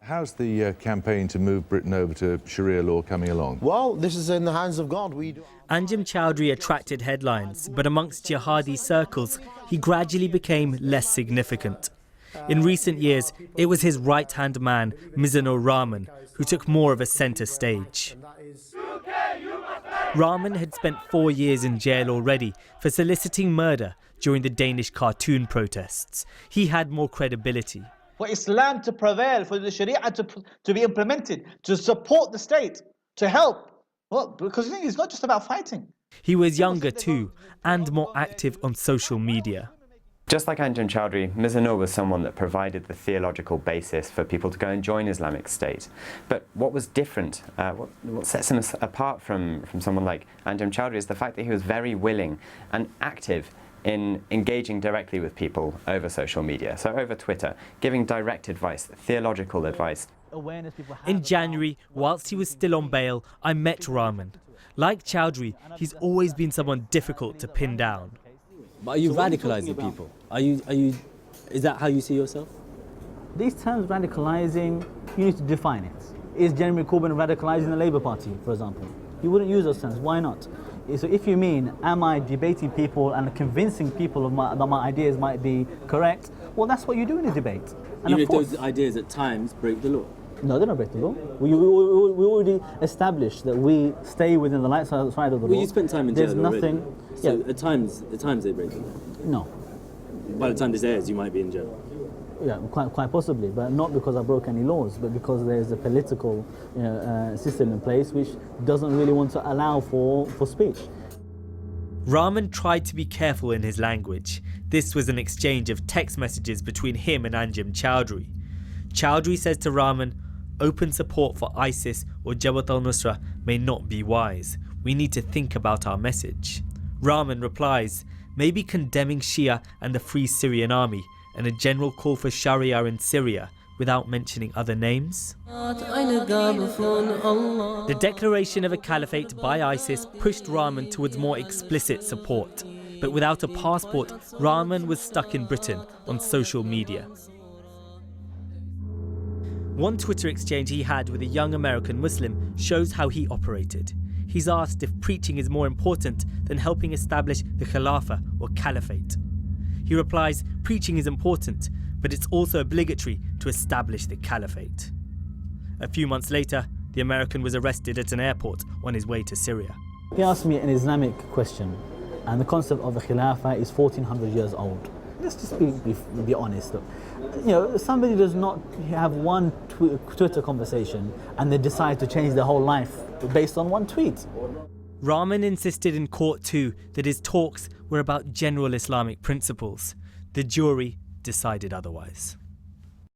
How's the campaign to move Britain over to Sharia law coming along? Well, this is in the hands of God. Anjem Choudary attracted headlines, but amongst jihadi circles, he gradually became less significant. In recent years, it was his right-hand man, Mizanur Rahman, who took more of a centre stage. Rahman had spent 4 years in jail already for soliciting murder during the Danish cartoon protests. He had more credibility. For Islam to prevail, for the Sharia to be implemented, to support the state, to help. Well, because it's not just about fighting. He was younger too, and more active on social media. Just like Anjem Choudary, Mizanur was someone that provided the theological basis for people to go and join Islamic State. But what was different, what sets him apart from someone like Anjem Choudary is the fact that he was very willing and active in engaging directly with people over social media, so over Twitter, giving direct advice, theological advice. In January, whilst he was still on bail, I met Rahman. Like Choudary, he's always been someone difficult to pin down. But are you radicalising people? Is that how you see yourself? These terms, radicalising, you need to define it. Is Jeremy Corbyn radicalising the Labour Party, for example? You wouldn't use those terms, why not? So if you mean, am I debating people and convincing people that my ideas might be correct, well, that's what you do in a debate. And even if those ideas at times break the law? No, they don't break the law. We already established that we stay within the light side of the law. Well, you spent time in jail already. There's nothing... So at times they break the law? No. By the time this airs, you might be in jail? Yeah, quite possibly, but not because I broke any laws, but because there's a political system in place which doesn't really want to allow for speech. Rahman tried to be careful in his language. This was an exchange of text messages between him and Anjem Choudary. Choudary says to Rahman, open support for ISIS or Jabhat al-Nusra may not be wise. We need to think about our message. Rahman replies, maybe condemning Shia and the Free Syrian Army and a general call for Sharia in Syria without mentioning other names? The declaration of a caliphate by ISIS pushed Rahman towards more explicit support. But without a passport, Rahman was stuck in Britain on social media. One Twitter exchange he had with a young American Muslim shows how he operated. He's asked if preaching is more important than helping establish the Khilafah or Caliphate. He replies, preaching is important, but it's also obligatory to establish the Caliphate. A few months later, the American was arrested at an airport on his way to Syria. He asked me an Islamic question, and the concept of the Khilafah is 1400 years old. Let's just be honest. You know, somebody does not have one Twitter conversation and they decide to change their whole life based on one tweet. Rahman insisted in court too that his talks were about general Islamic principles. The jury decided otherwise.